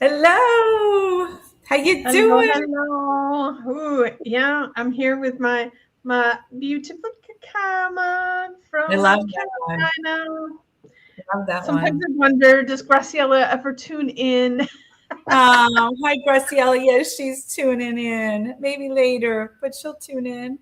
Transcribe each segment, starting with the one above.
Hello. How you Hello, doing? hello. Ooh, yeah, I'm here with my beautiful cacao mug I from love North that one. Carolina. Love that Sometimes one. I wonder, does Graciela ever tune in? Hi, Graciela. Yes, she's tuning in. Maybe later, but she'll tune in.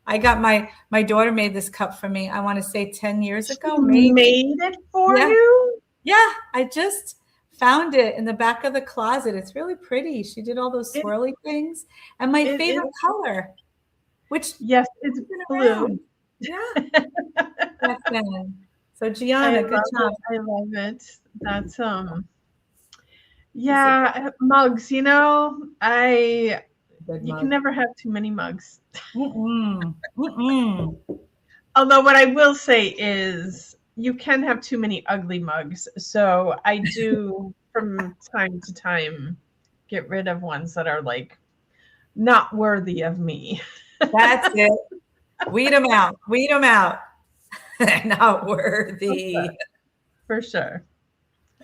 I got my daughter made this cup for me. I want to say 10 years She ago, maybe. made it for Yeah. you? Yeah. I just found it in the back of the closet. It's really pretty. She did all those It swirly things. And my it is. favorite color, which Yes, it's hasn't been blue. around. Yeah. Back then. So I Gianna, good love it. job. I love it. That's Is it yeah, mugs, I good you can mug? never have too many mugs. Mm-mm. Mm-mm. Although what I will say is you can have too many ugly mugs. So I do from time to time get rid of ones that are like not worthy of me. That's it. Weed them out. Weed them out. Not For sure. worthy. For sure.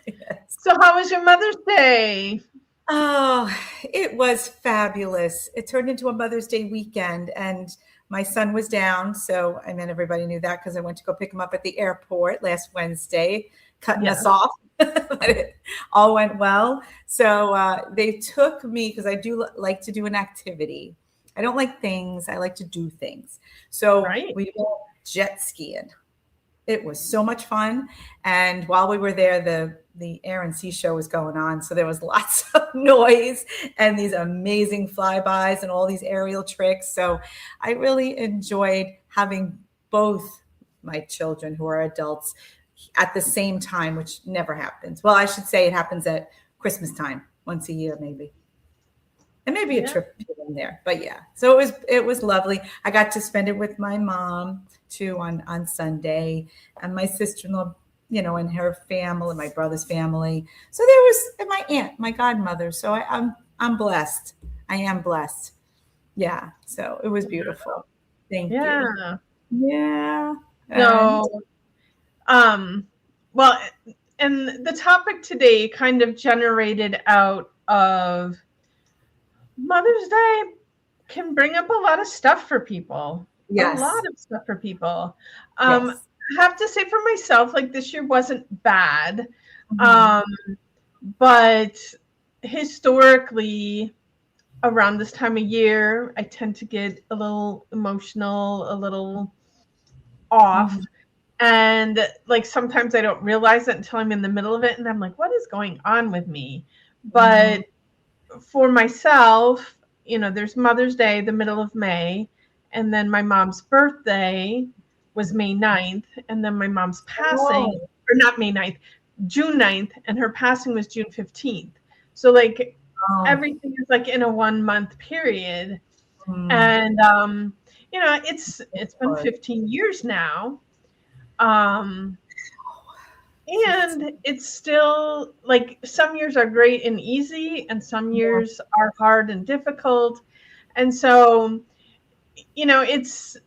Yes. So how was your Mother's Day? Oh, it was fabulous. It turned into a Mother's Day weekend, and my son was down. So, I mean, everybody knew that because I went to go pick him up at the airport last Wednesday, cutting Yeah. us off. But it all went well. So, they took me because I do like to do an activity. I don't like things, I like to do things. So, Right. we went jet skiing. It was so much fun. And while we were there, the air and sea show was going on. So there was lots of noise and these amazing flybys and all these aerial tricks. So I really enjoyed having both my children who are adults at the same time, which never happens. Well, I should say it happens at Christmas time, once a year, maybe. And maybe a Yeah. trip here and there. But yeah. So it was lovely. I got to spend it with my mom too on Sunday and my sister-in-law, and her family, my brother's family. So there was and my aunt, my godmother. So I'm blessed. I am blessed. Yeah. So it was beautiful. Thank you. Yeah. Yeah. And So um well and the topic today kind of generated out of Mother's Day can bring up a lot of stuff for people. A yes. lot of stuff for people. Yes. I have to say for myself, like this year wasn't bad. Mhm. Um, but historically, around this time of year, I tend to get a little emotional, a little off. Mhm. And like sometimes I don't realize it until I'm in the middle of it and I'm like, what is going on with me? Mhm. But for myself, there's Mother's Day, the middle of May, and then my mom's birthday was May 9th, and then my mom's passing, Oh. or not May 9th, June 9th, and her passing was June 15th. So like Oh. everything is like in a 1 month period. Mm. And it's been Good. 15 years now. Um and it's still like some years are great and easy, and some Yeah. years are hard and difficult. And so, it's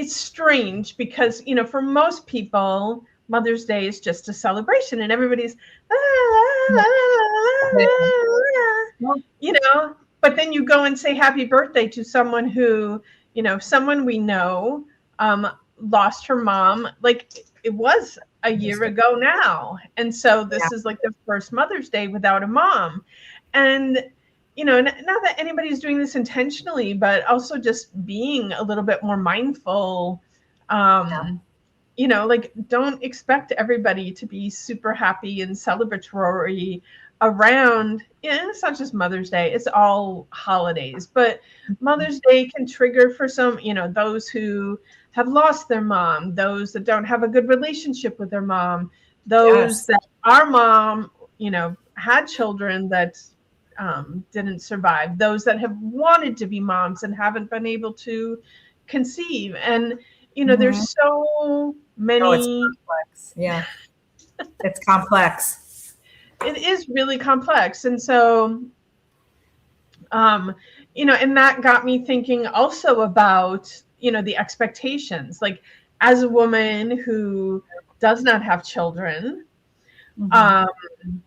strange because, for most people, Mother's Day is just a celebration and everybody's, Yeah. Yeah. you know, but then you go and say happy birthday to someone who, someone we know, um, lost her mom. Like it was a year ago now. And so Yeah. this is like the first Mother's Day without a mom. And, not that anybody's doing this intentionally, but also just being a little bit more mindful. Um, like don't expect everybody to be super happy and celebratory around. It's not just Mother's Day, it's all holidays, but Mother's Day can trigger for some, those who have lost their mom, those that don't have a good relationship with their mom, those Yes. that our mom, had children that didn't survive, those that have wanted to be moms and haven't been able to conceive. And Mhm. there's so Oh, it's many. complex. Yeah. It's complex. It is really complex. And so, um, and that got me thinking also about, the expectations. Like, as a woman who does not have children, Mhm. um,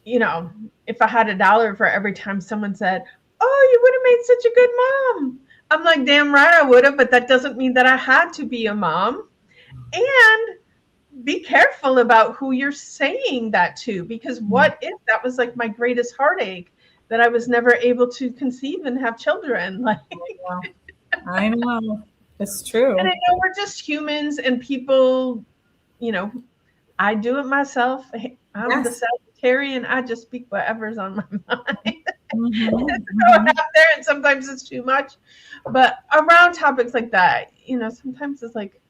you know, if I had $1 for every time someone said, "Oh, you would have made such a good mom," I'm like, damn right I would have, but that doesn't mean that I had to be a mom. And be careful about who you're saying that to, because what if that was like my greatest heartache, that I was never able to conceive and have children? Like, I know. It's and I true. know we're just humans and people, you know, I do it myself. I'm the Yes. Sagittarian. I just speak whatever's on my mind. Hmm. Throw it out there, and sometimes it's too much. But around topics like that, sometimes it's like,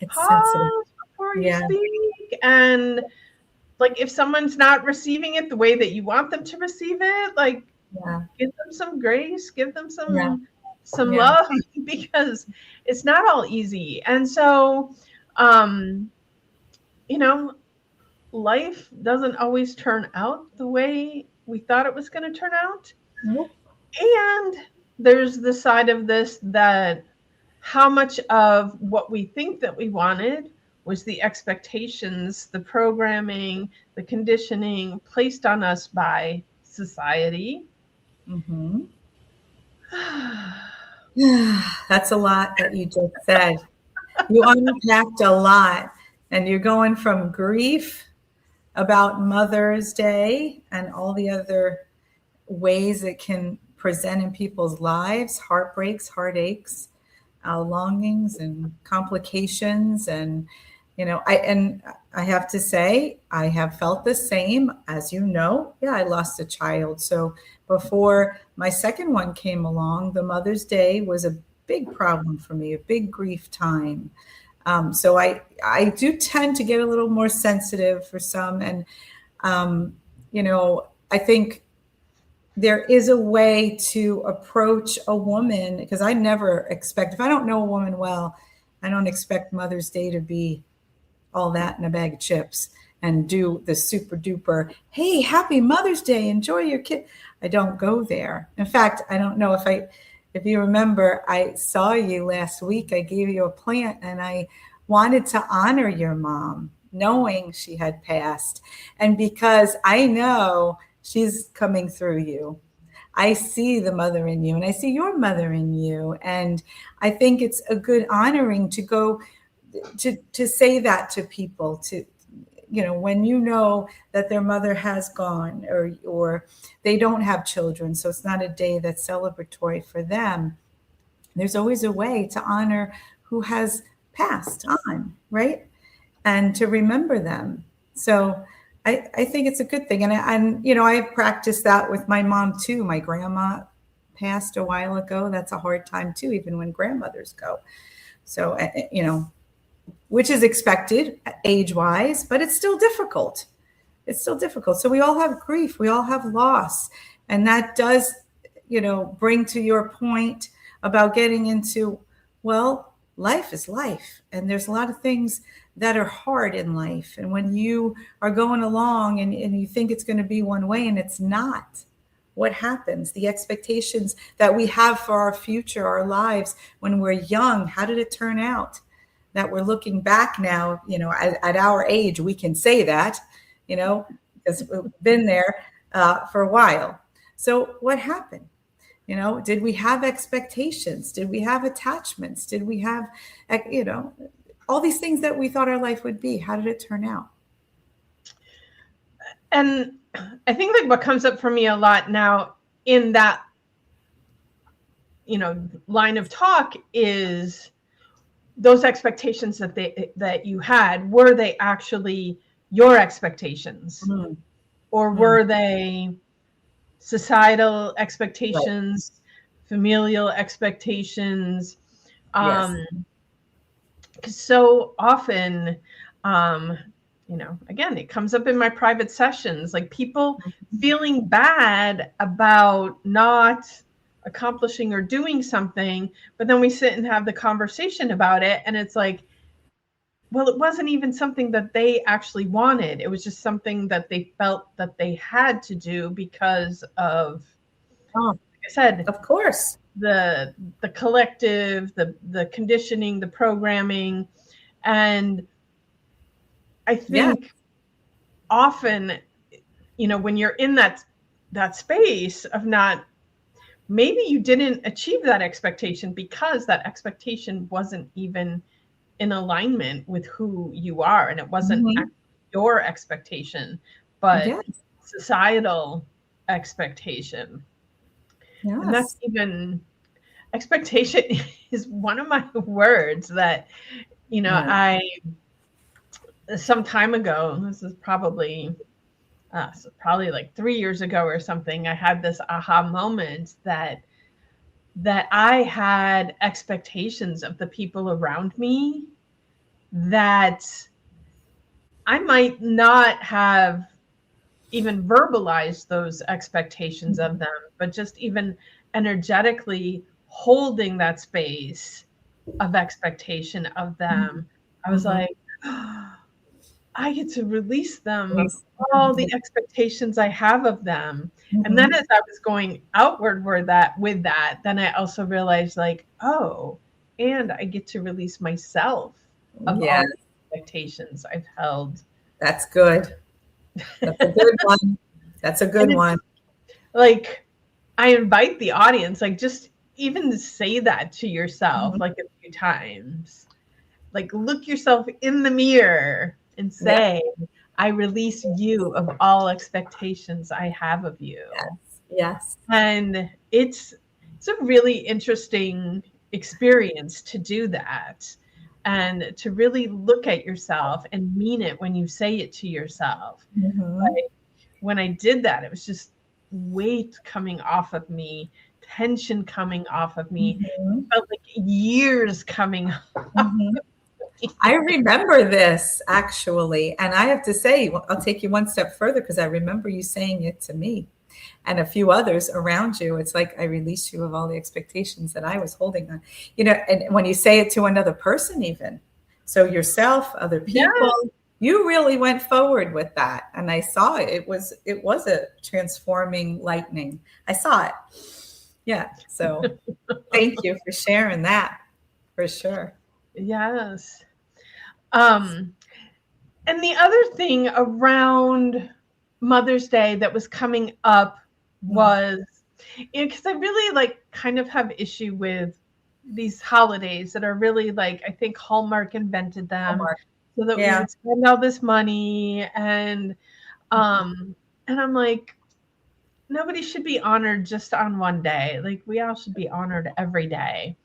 It's sensitive. pause before you Yeah. speak. And like, if someone's not receiving it the way that you want them to receive it, like, Yeah. give them some grace, give them Yeah. some Yeah. love, because it's not all easy. And so, um, you know, life doesn't always turn out the way we thought it was going to turn out. Nope. And there's the side of this that how much of what we think that we wanted was the expectations, the programming, the conditioning placed on us by society. Hmm. That's a lot that you just said. You unpacked a lot, and you're going from grief about Mother's Day and all the other ways it can present in people's lives, heartbreaks, heartaches, longings, and complications. And I have to say, I have felt the same. As you know, yeah, I lost a child. So before my second one came along, the Mother's Day was a big problem for me, a big grief time. So I do tend to get a little more sensitive for some. And I think there is a way to approach a woman, because I never expect, if I don't know a woman well, I don't expect Mother's Day to be all that in a bag of chips and do the super duper, hey, happy Mother's Day, enjoy your kid. I don't go there. In fact, I don't know if you remember, I saw you last week. I gave you a plant, and I wanted to honor your mom, knowing she had passed. And because I know she's coming through you, I see the mother in you, and I see your mother in you. And I think it's a good honoring to go to say that to people, to when you know that their mother has gone, or they don't have children, so it's not a day that's celebratory for them. There's always a way to honor who has passed on, right? And to remember them. So I think it's a good thing. And I practiced that with my mom too. My grandma passed a while ago. That's a hard time too, even when grandmothers go. So, which is expected age wise, but it's still difficult. It's still difficult. So we all have grief, we all have loss. And that does, bring to your point about getting into, well, life is life. And there's a lot of things that are hard in life. And when you are going along and you think it's going to be one way and it's not, what happens? The expectations that we have for our future, our lives when we're young, how did it turn out? That we're looking back now, at our age, we can say that, because we've been there for a while. So what happened? Did we have expectations? Did we have attachments? Did we have, all these things that we thought our life would be? How did it turn out? And I think like what comes up for me a lot now in that, line of talk is those expectations that you had, were they actually your expectations? Mm. Or were they societal expectations, right, familial expectations? Yes. Because so often, again, it comes up in my private sessions, like people feeling bad about not accomplishing or doing something, but then we sit and have the conversation about it, and it's like, well, it wasn't even something that they actually wanted. It was just something that they felt that they had to do because of, like I said, of course, the collective, the conditioning, the programming. And I think often when you're in that space of not, maybe you didn't achieve that expectation because that expectation wasn't even in alignment with who you are, and it wasn't Mhm. your expectation, but Yes. societal expectation. And that's Yes. even, expectation is one of my words that, Yeah. I, some time ago, this is probably like 3 years ago or something, I had this aha moment that I had expectations of the people around me that I might not have even verbalized those expectations of them, but just even energetically holding that space of expectation of them. I was Mhm. like, I get to release them of Yes. all the expectations I have of them. And then Mhm. as I was going outward with that, then I also realized, like, oh, and I get to release myself of Yeah, all the expectations I've held. that's good. That's a good one. That's a And good it's one. like, I invite the audience, like, just even to say that to yourself, Mhm. like, a few times. Like, look yourself in the mirror and Yeah. say, I release you of all expectations I have of you. Yes. Yes. And it's a really interesting experience to do that, and to really look at yourself and mean it when you say it to yourself. Mhm. Like, when I did that, it was just weight coming off of me, tension coming off of me. It Mhm. felt like years coming off Mhm. of I me. remember this actually, and I have to say, well, I'll take you one step further because I remember you saying it to me and a few others around you. It's like I release you of all the expectations that I was holding on. And when you say it to another person, even so, yourself, other Yeah. people, you really went forward with that, and I saw it. It was a transforming lightning. I saw it. Yeah. So thank you for sharing that for sure. Yes. Um, and the other thing around Mother's Day that was coming up Mm. was, because I really like kind of have issue with these holidays that are really, like, I think Hallmark invented them Homework. so that we Yeah. would spend all this money, and I'm like, nobody should be honored just on one day. Like, we all should be honored every day.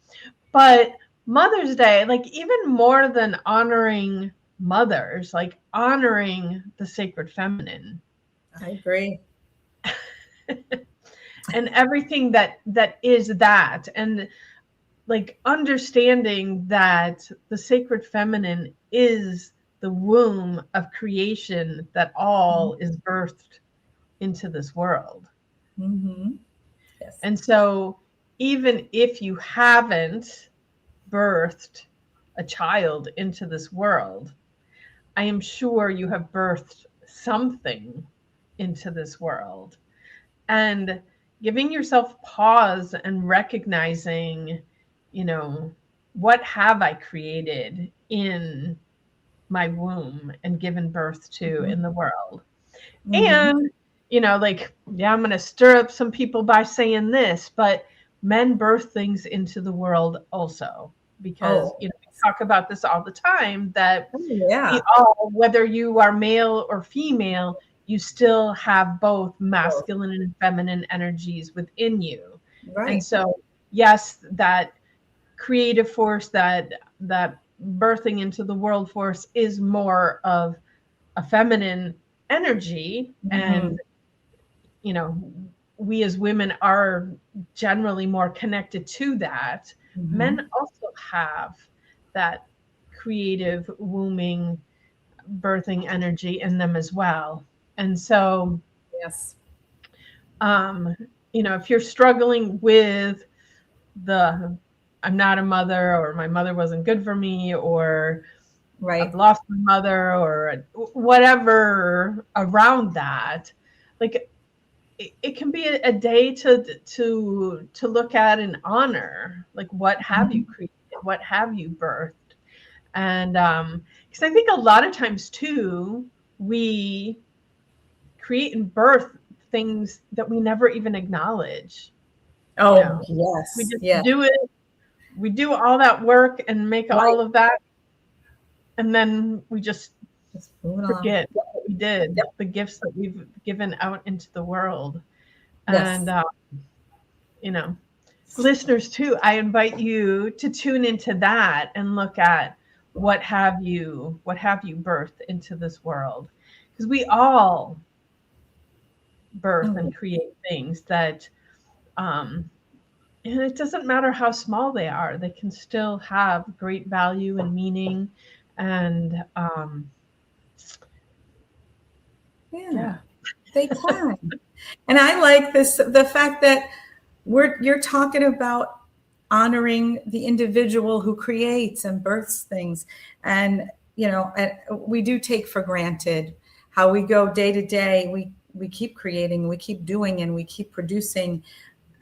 But Mother's Day, like, even more than honoring mothers, like honoring the sacred feminine I agree. and everything that is that, and like understanding that the sacred feminine is the womb of creation that all is birthed into this world. Mm-hmm. Yes. And so even if you haven't birthed a child into this world, I am sure you have birthed something into this world. And giving yourself pause and recognizing, you know, what have I created in my womb and given birth to in the world? Mm-hmm. And, like, yeah, I'm going to stir up some people by saying this, but men birth things into the world also, because, Oh, we talk about this all the time, that we yeah. all, whether you are male or female, you still have both Oh, masculine and feminine energies within you. And right. so, yes, that creative force, that birthing into the world force is more of a feminine energy, Mm-hmm. and you know we as women are generally more connected to that. Mm-hmm. Men also have that creative wombing, birthing energy in them as well. And so, Yes. um if you're struggling with the, I'm not a mother, or my mother wasn't good for me, or I've Right. lost my mother, or whatever around that, like, it can be a day to look at and honor, like, what have you Mhm. created, what have you birthed. And because I think a lot of times too, we create and birth things that we never even acknowledge. Oh, You know, we yes. just Yeah. do it. We do all that work and make Right. all of that, and then we just Just moving along. forget what we did, Yep. the gifts that we've given out into the world. Yes. And you know, listeners too, I invite you to tune into that and look at what have you birthed into this world, because we all birth Mhm. and create things that and it doesn't matter how small they are, they can still have great value and meaning. And Yeah, they can. And I like this, the fact that you're talking about honoring the individual who creates and births things. And, we do take for granted how we go day to day. We keep creating, we keep doing, and we keep producing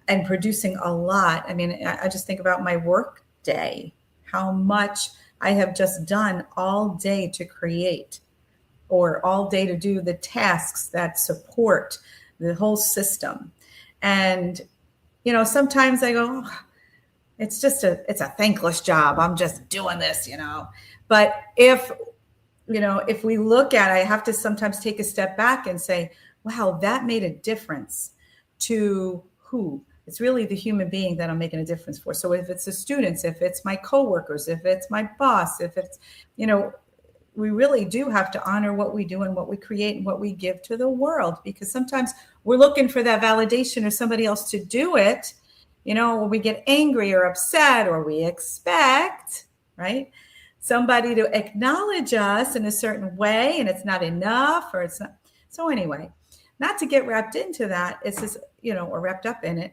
and producing a lot. I mean, I just think about my work day, how much I have just done all day to create, or all day to do the tasks that support the whole system. And, sometimes I go, oh, it's a thankless job. I'm just doing this. But if we look at it, I have to sometimes take a step back and say, wow, that made a difference to who? It's really the human being that I'm making a difference for. So if it's the students, if it's my coworkers, if it's my boss, if it's, we really do have to honor what we do and what we create and what we give to the world, because sometimes we're looking for that validation or somebody else to do it, or we get angry or upset, or we expect, right, somebody to acknowledge us in a certain way, and it's not enough, or it's not. So anyway, not to get wrapped into that, it's just, or wrapped up in it.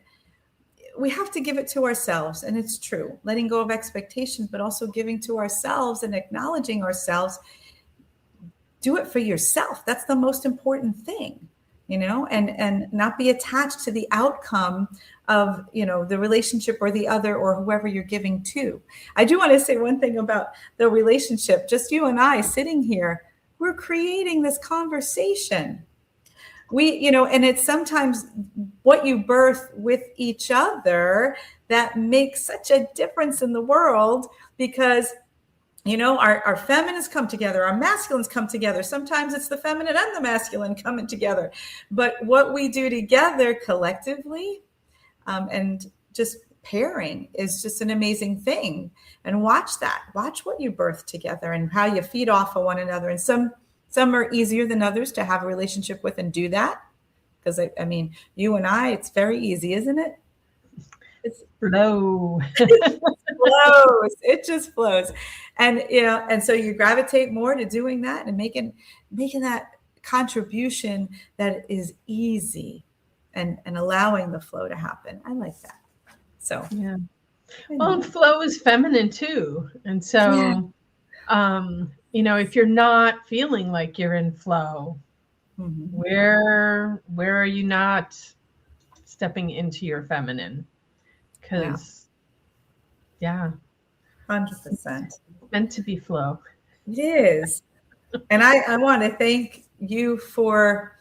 We have to give it to ourselves. And it's true, letting go of expectations, but also giving to ourselves and acknowledging ourselves. Do it for yourself. That's the most important thing, and not be attached to the outcome of, the relationship or the other or whoever you're giving to. I do want to say one thing about the relationship. Just you and I sitting here, we're creating this conversation. And it's sometimes what you birth with each other that makes such a difference in the world, because our feminines come together, our masculines come together. Sometimes it's the feminine and the masculine coming together. But what we do together collectively, and just pairing, is just an amazing thing. And watch what you birth together and how you feed off of one another. And some are easier than others to have a relationship with and do that. Because I mean, you and I, it's very easy, isn't it? It's flow. Flows. It just flows. And so you gravitate more to doing that and making that contribution that is easy, and allowing the flow to happen. I like that. So yeah. Well, and flow is feminine too. And so if you're not feeling like you're in flow, where are you not stepping into your feminine? Because 100%. Meant to be flow. It is. And I want to thank you for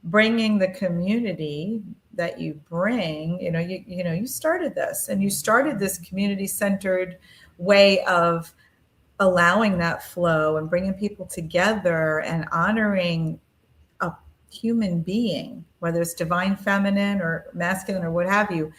bringing the community that you bring. You started this, and you started this community-centered way of allowing that flow and bringing people together and honoring a human being, whether it's divine feminine or masculine or what have you.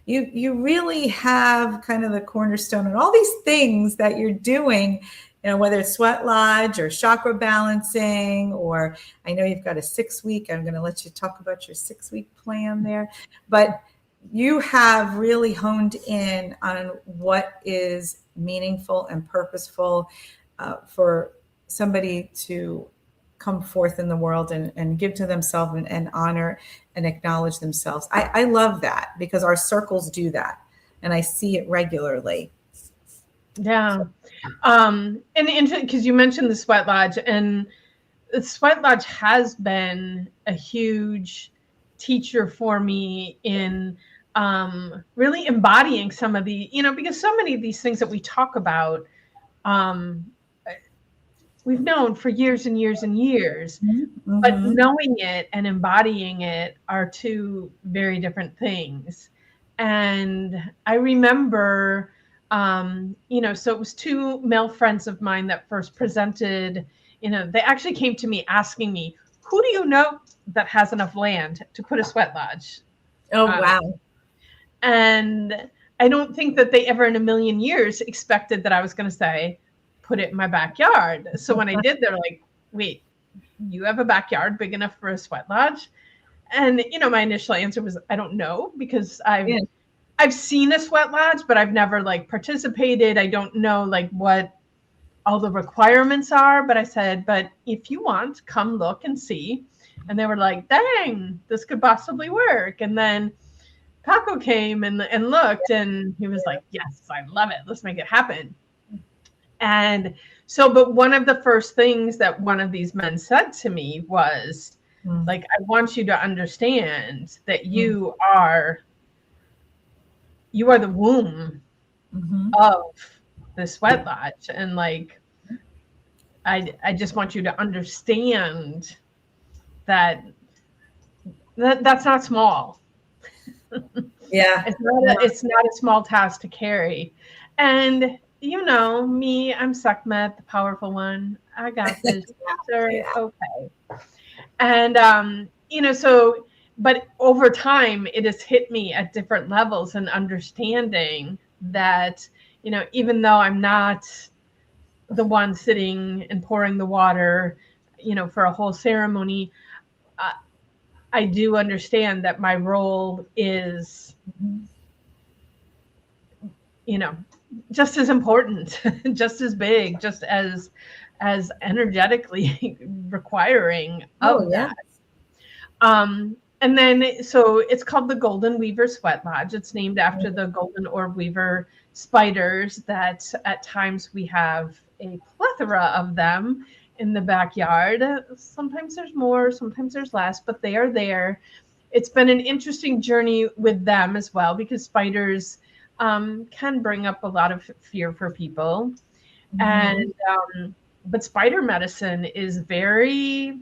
You really have kind of the cornerstone and all these things that you're doing, whether it's sweat lodge or chakra balancing, or I know you've got a 6-week. I'm going to let you talk about your 6-week plan there. But you have really honed in on what is meaningful and purposeful for somebody to come forth in the world and give to themselves and honor and acknowledge themselves. I love that, because our circles do that, and I see it regularly. Yeah. And because you mentioned the Sweat Lodge, and the Sweat Lodge has been a huge teacher for me in really embodying some of the, because so many of these things that we talk about, we've known for years and years and years, but Mm-hmm. knowing it and embodying it are two very different things. And I remember, so it was two male friends of mine that first presented. They actually came to me asking me, who do you know that has enough land to put a sweat lodge? Oh, Um, wow. and I don't think that they ever in a million years expected that I was going to say, put it in my backyard. So when I did, they're like, wait, you have a backyard big enough for a sweat lodge? And my initial answer was, I don't know, because Yeah. I've seen a sweat lodge, but I've never like participated. I don't know like what all the requirements are. But I said, but if you want, come look and see. And they were like, dang, this could possibly work. And then Paco came and looked, and he was like, yes, I love it. Let's make it happen. And so, but one of the first things that one of these men said to me was, like, I want you to understand that you are the womb of the sweat lodge. And like, I just want you to understand that that's not small. Yeah. It's not a small task to carry. And me, I'm Sekhmet, the powerful one. I got this. Sir. Yeah. Okay. And so but over time it has hit me at different levels and understanding that, even though I'm not the one sitting and pouring the water, for a whole ceremony, I do understand that my role is, just as important, just as big, just as energetically requiring of Yeah. that. And then, so it's called the Golden Weaver Sweat Lodge. It's named after the Golden Orb Weaver spiders that at times we have a plethora of them in the backyard. Sometimes there's more, sometimes there's less, but they are there. It's been an interesting journey with them as well, because spiders can bring up a lot of fear for people. And but spider medicine is very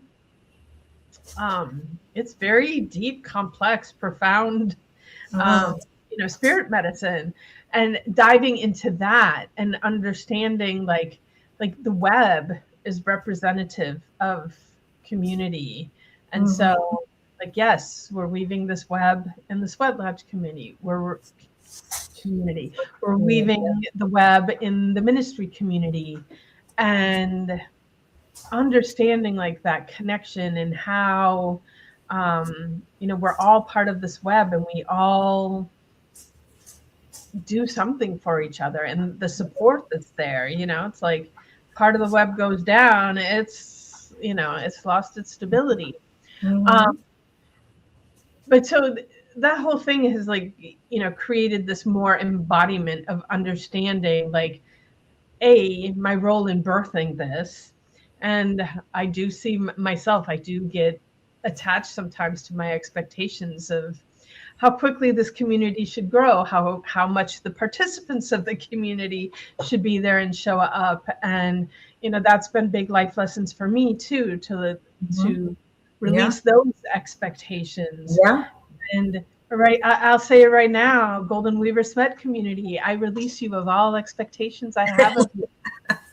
it's very deep, complex, profound, spirit medicine. And diving into that and understanding like the web is representative of community. And so like, yes, we're weaving this web in the Sweat Lodge community. We're weaving the web in the ministry community, and understanding like that connection and how we're all part of this web, and we all do something for each other, and the support that's there, it's like part of the web goes down, it's lost its stability. But so that whole thing has like, created this more embodiment of understanding like, my role in birthing this. And I do see myself, I do get attached sometimes to my expectations of how quickly this community should grow, how much the participants of the community should be there and show up. And, that's been big life lessons for me too, to release those expectations. Yeah. And right, I'll say it right now, Golden Weaver Sweat community, I release you of all expectations I have of you.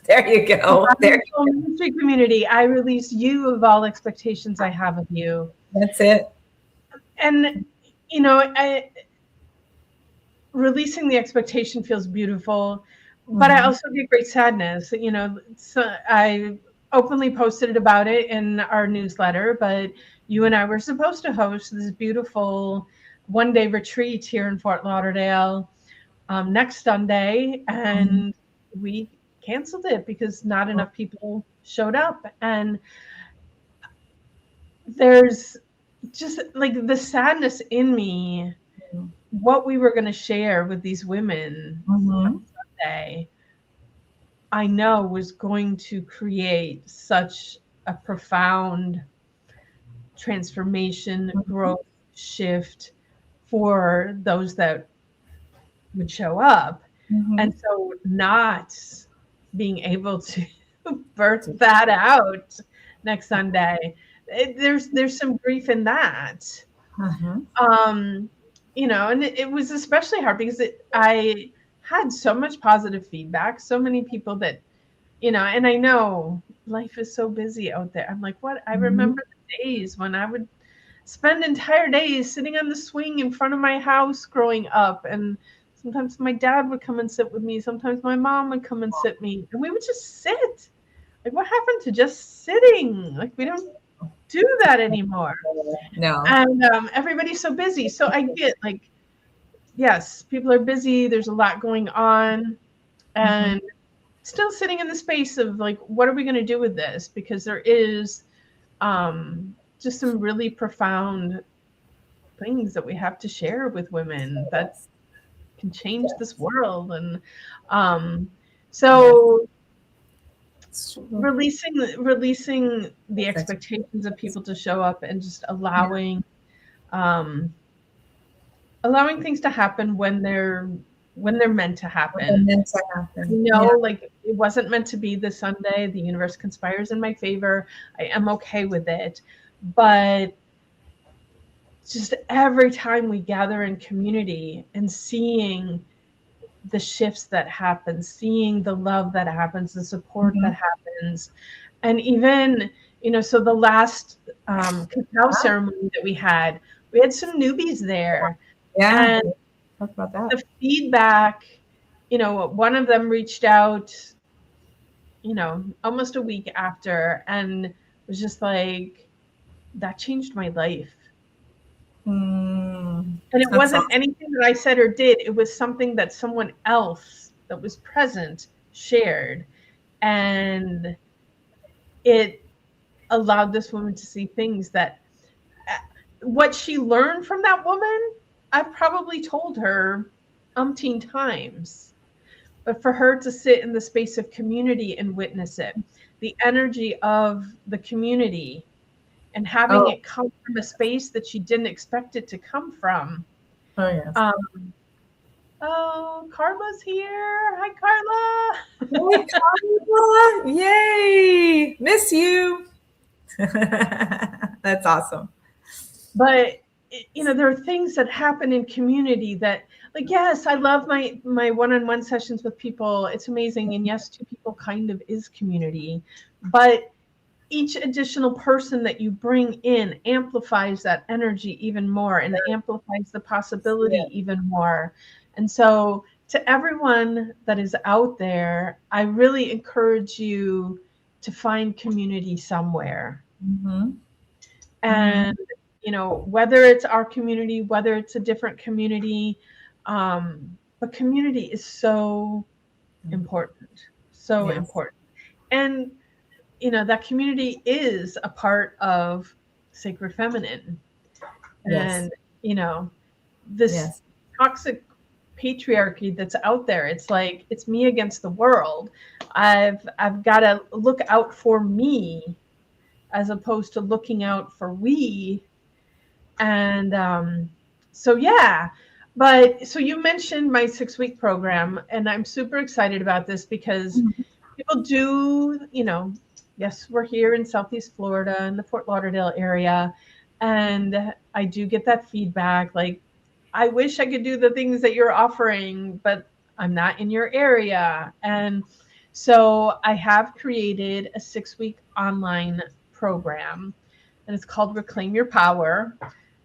There you go. Ministry community, I release you of all expectations I have of you. That's it. And releasing the expectation feels beautiful, but I also get great sadness. So I openly posted about it in our newsletter, but you and I were supposed to host this beautiful one-day retreat here in Fort Lauderdale next Sunday, and we canceled it because not enough people showed up. And there's just like the sadness in me, what we were going to share with these women on Sunday, I know was going to create such a profound transformation, growth, shift for those that would show up. And so not being able to birth that out next Sunday. There's some grief in that. Uh-huh. And it was especially hard because I had so much positive feedback, so many people that, and I know life is so busy out there. I'm like, what? I Mhm. remember the days when I would spend entire days sitting on the swing in front of my house growing up. And sometimes my dad would come and sit with me. Sometimes my mom would come and sit me. And we would just sit. Like, what happened to just sitting? Like, we don't do that anymore. No. And everybody's so busy. So I get, like, yes, people are busy. There's a lot going on. Mhm. And still sitting in the space of, like, what are we going to do with this? Because there is just some really profound things that we have to share with women that Yes. can change this Yes. world. And Yes. so It's true. releasing the That's expectations of people to show up and just yeah. um, allowing things to happen when they're meant to What they're happen. meant to happen. Yeah. Like, it wasn't meant to be this Sunday. The universe conspires in my favor. I am okay with it. But just every time we gather in community and seeing the shifts that happen, seeing the love that happens, the support Mhm. that happens. And even, so the last cacao Wow. ceremony that we had some newbies there. Yeah. And Talk about that. the feedback, one of them reached out, almost a week after, and was just like, that changed my life. Mm, And it that's wasn't awesome. anything that I said or did. It was something that someone else that was present shared. And it allowed this woman to see things that, what she learned from that woman, I probably told her umpteen times. But for her to sit in the space of community and witness it, the energy of the community, and having Oh, it come from a space that she didn't expect it to come from. oh yes. Um, oh, Carla's here. Hi, Carla. Hey, Carla. Yay. Miss you. That's awesome. But there are things that happen in community that, like, yes, I love my one-on-one sessions with people. It's amazing. And yes, two people kind of is community, but each additional person that you bring in amplifies that energy even more and amplifies the Yeah. possibility even more. And so, to everyone that is out there, I really encourage you to find community somewhere. Mm-hmm. Mm-hmm. And, whether it's our community, whether it's a different community, but community is so important, so Yes. important. And that community is a part of Sacred Feminine. Yes. And, this Yes. toxic patriarchy that's out there, it's like, it's me against the world. I've got to look out for me as opposed to looking out for we. And so, yeah. But so you mentioned my 6-week program, and I'm super excited about this because people do, yes, we're here in Southeast Florida in the Fort Lauderdale area. And I do get that feedback. Like, I wish I could do the things that you're offering, but I'm not in your area. And so I have created a 6-week online program, and it's called Reclaim Your Power,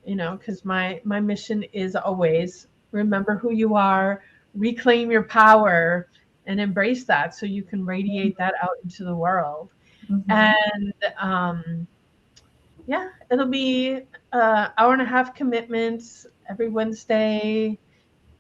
because my mission is always remember who you are, reclaim your power, and embrace that so you can radiate that out into the world. Mm-hmm. And yeah, it'll be hour and a half commitments every Wednesday,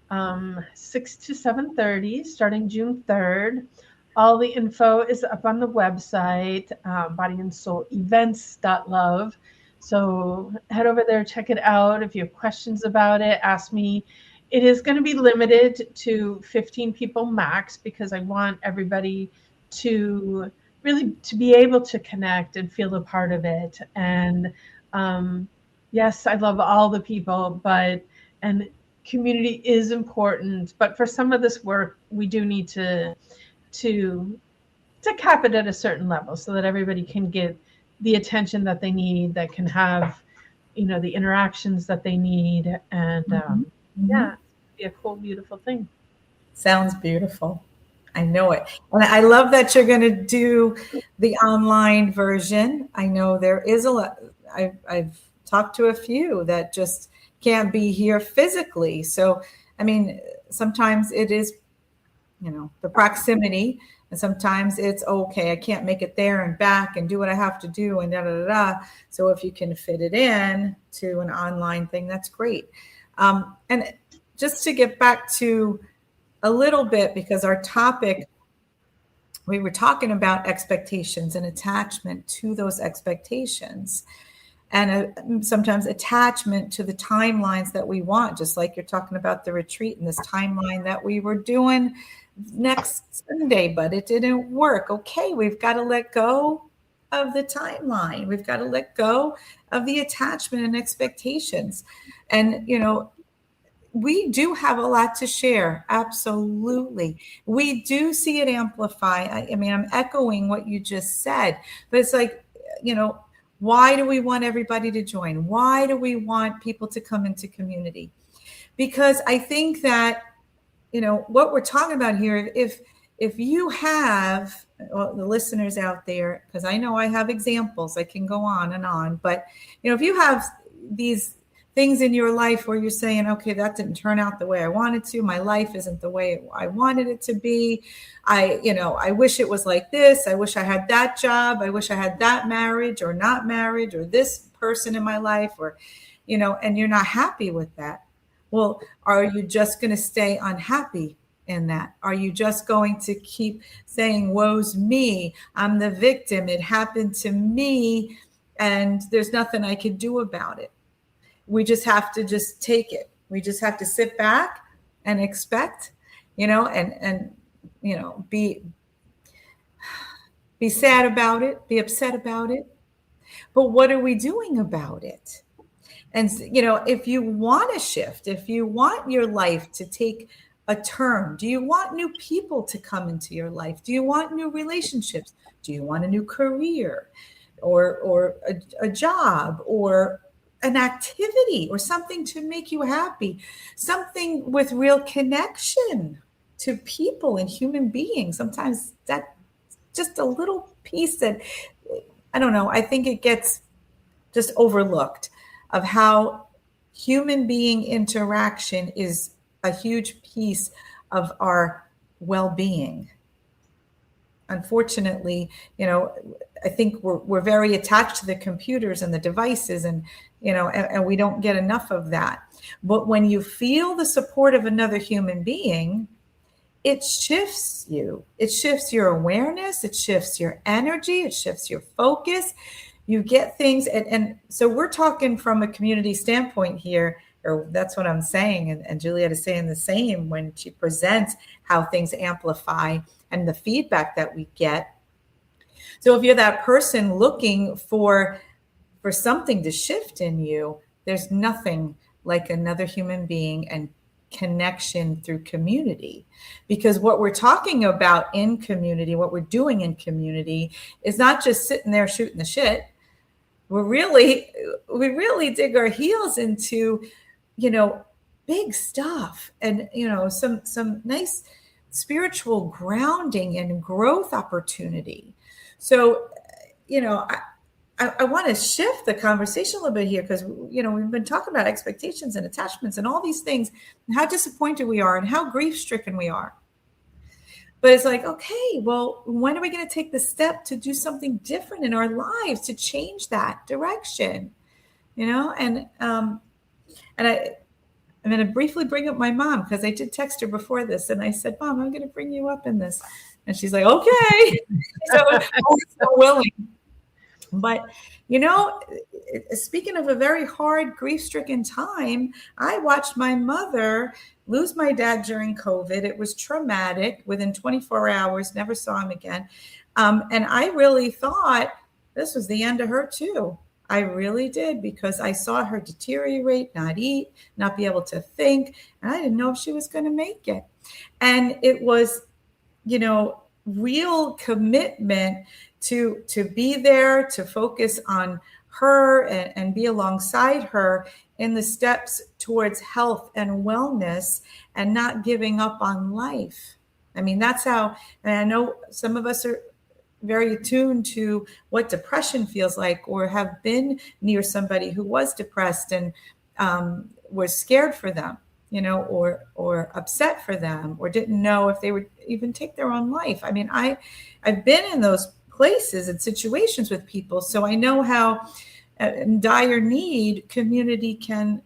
6 to 7:30, starting June 3rd. All the info is up on the website, bodyandsoulevents.love. So head over there, check it out. If you have questions about it, ask me. It is going to be limited to 15 people max because I want everybody to really to be able to connect and feel a part of it. And yes, I love all the people, and community is important. But for some of this work, we do need to to cap it at a certain level so that everybody can get the attention that they need, that can have, the interactions that they need. And Mhm. yeah, Mhm. it'd be a cool, beautiful thing. Sounds beautiful. I know it. And I love that you're going to do the online version. I know there is a lot. I've talked to a few that just can't be here physically. So, I mean, sometimes it is, the proximity, and sometimes it's okay. I can't make it there and back and do what I have to do and da da da da. So if you can fit it in to an online thing, that's great. And just to get back to a little bit, because our topic, we were talking about expectations and attachment to those expectations, and sometimes attachment to the timelines that we want, just like you're talking about the retreat and this timeline that we were doing next Sunday, but it didn't work. Okay, we've got to let go of the timeline. We've got to let go of the attachment and expectations. And, we do have a lot to share. Absolutely. We do see it amplify. I mean, I'm echoing what you just said, but it's like, why do we want everybody to join? Why do we want people to come into community? Because I think that, what we're talking about here, if you have, well, the listeners out there, because I know I have examples, I can go on, but if you have these things in your life where you're saying, okay, that didn't turn out the way I wanted to, my life isn't the way I wanted it to be, I wish it was like this, I wish I had that job, I wish I had that marriage or not marriage, or this person in my life, or and you're not happy with that. Well, are you just going to stay unhappy in that? Are you just going to keep saying, woe's me, I'm the victim, it happened to me, and there's nothing I could do about it? We just have to just take it. We just have to sit back and expect, and be sad about it, be upset about it. But what are we doing about it? And, if you want to shift, if you want your life to take a turn, do you want new people to come into your life? Do you want new relationships? Do you want a new career, or a job, or an activity, or something to make you happy, something with real connection to people and human beings? Sometimes that just a little piece that, I don't know, I think it gets just overlooked, of how human being interaction is a huge piece of our well-being. Unfortunately, I think we're very attached to the computers and the devices, and and we don't get enough of that. But when you feel the support of another human being, it shifts you. It shifts your awareness. It shifts your energy. It shifts your focus. You get things. And so we're talking from a community standpoint here, or that's what I'm saying. And Juliet is saying the same when she presents how things amplify and the feedback that we get. So if you're that person looking for something to shift in you, there's nothing like another human being and connection through community. Because what we're talking about in community, what we're doing in community, is not just sitting there shooting the shit. We really dig our heels into, big stuff, and some nice spiritual grounding and growth opportunity. So, I want to shift the conversation a little bit here, because we've been talking about expectations and attachments and all these things, and how disappointed we are and how grief stricken we are. But it's like, okay, well, when are we going to take the step to do something different in our lives to change that direction? And I'm going to briefly bring up my mom, because I did text her before this, and I said, Mom, I'm going to bring you up in this, and she's like, okay. So willing. But, speaking of a very hard, grief-stricken time, I watched my mother lose my dad during COVID. It was traumatic. Within 24 hours, never saw him again. And I really thought this was the end of her too. I really did, because I saw her deteriorate, not eat, not be able to think. And I didn't know if she was going to make it. And it was, real commitment to be there, to focus on her and be alongside her in the steps towards health and wellness and not giving up on life. I mean, that's how, and I know some of us are very attuned to what depression feels like, or have been near somebody who was depressed and was scared for them, or upset for them, or didn't know if they would even take their own life. I mean, I've been in those places and situations with people, so I know how in dire need community can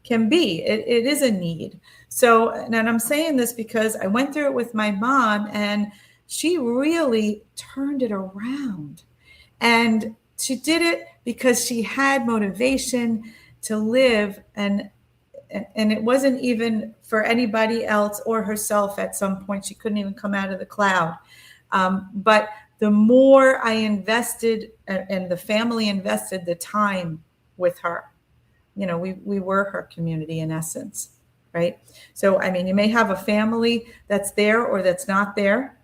be. It is a need. So, and I'm saying this because I went through it with my mom, and she really turned it around. And she did it because she had motivation to live, and it wasn't even for anybody else or herself. At some point, she couldn't even come out of the cloud. But the more I invested, and the family invested the time with her, we were her community in essence, right? So, I mean, you may have a family that's there or that's not there.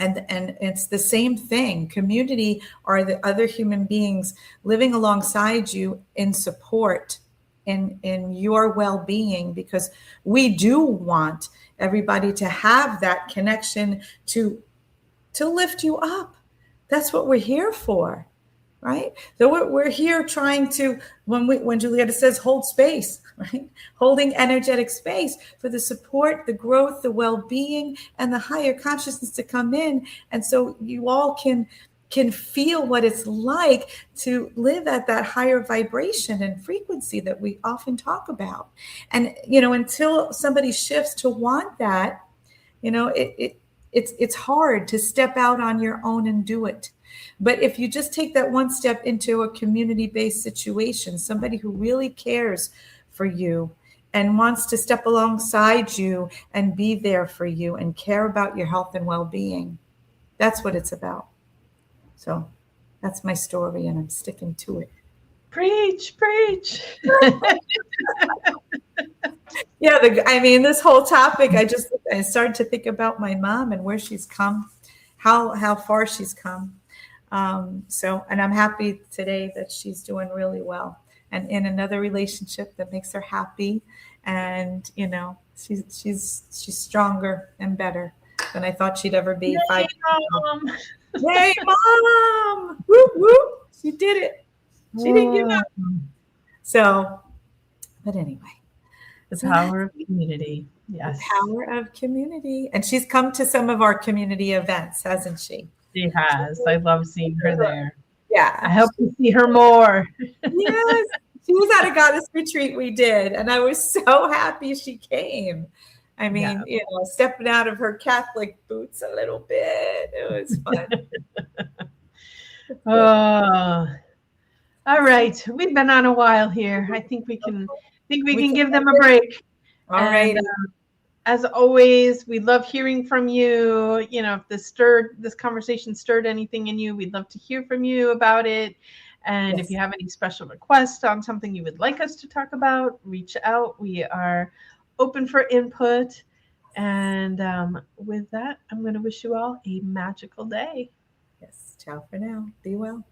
And it's the same thing. Community are the other human beings living alongside you in support, in your well-being, because we do want everybody to have that connection to lift you up. That's what we're here for, right? So we're here trying to, when Julietta says hold space, right? Holding energetic space for the support, the growth, the well-being, and the higher consciousness to come in. And so you all can feel what it's like to live at that higher vibration and frequency that we often talk about. And, until somebody shifts to want that, it's hard to step out on your own and do it. But if you just take that one step into a community-based situation, somebody who really cares for you and wants to step alongside you and be there for you and care about your health and well-being, that's what it's about. So that's my story, and I'm sticking to it. Preach. Yeah, this whole topic, I started to think about my mom and where she's come, how far she's come. And I'm happy today that she's doing really well and in another relationship that makes her happy. And, she's stronger and better than I thought she'd ever be. Yay, 5 years Mom. ago. Yay, Mom! Whoop, whoop. She did it. She didn't give up. So, but anyway. The power of community. Yes. The power of community. And she's come to some of our community events, hasn't she? She has. I love seeing her there. Yeah. I hope to see her more. Yes. She was at a goddess retreat we did, and I was so happy she came. I mean, stepping out of her Catholic boots a little bit. It was fun. Oh. All right. We've been on a while here. I think we can give them a break. All right. As always, we love hearing from you. If this conversation stirred anything in you, we'd love to hear from you about it. And If you have any special requests on something you would like us to talk about, reach out. We are open for input. And with that, I'm going to wish you all a magical day. Yes. Ciao for now. Be well.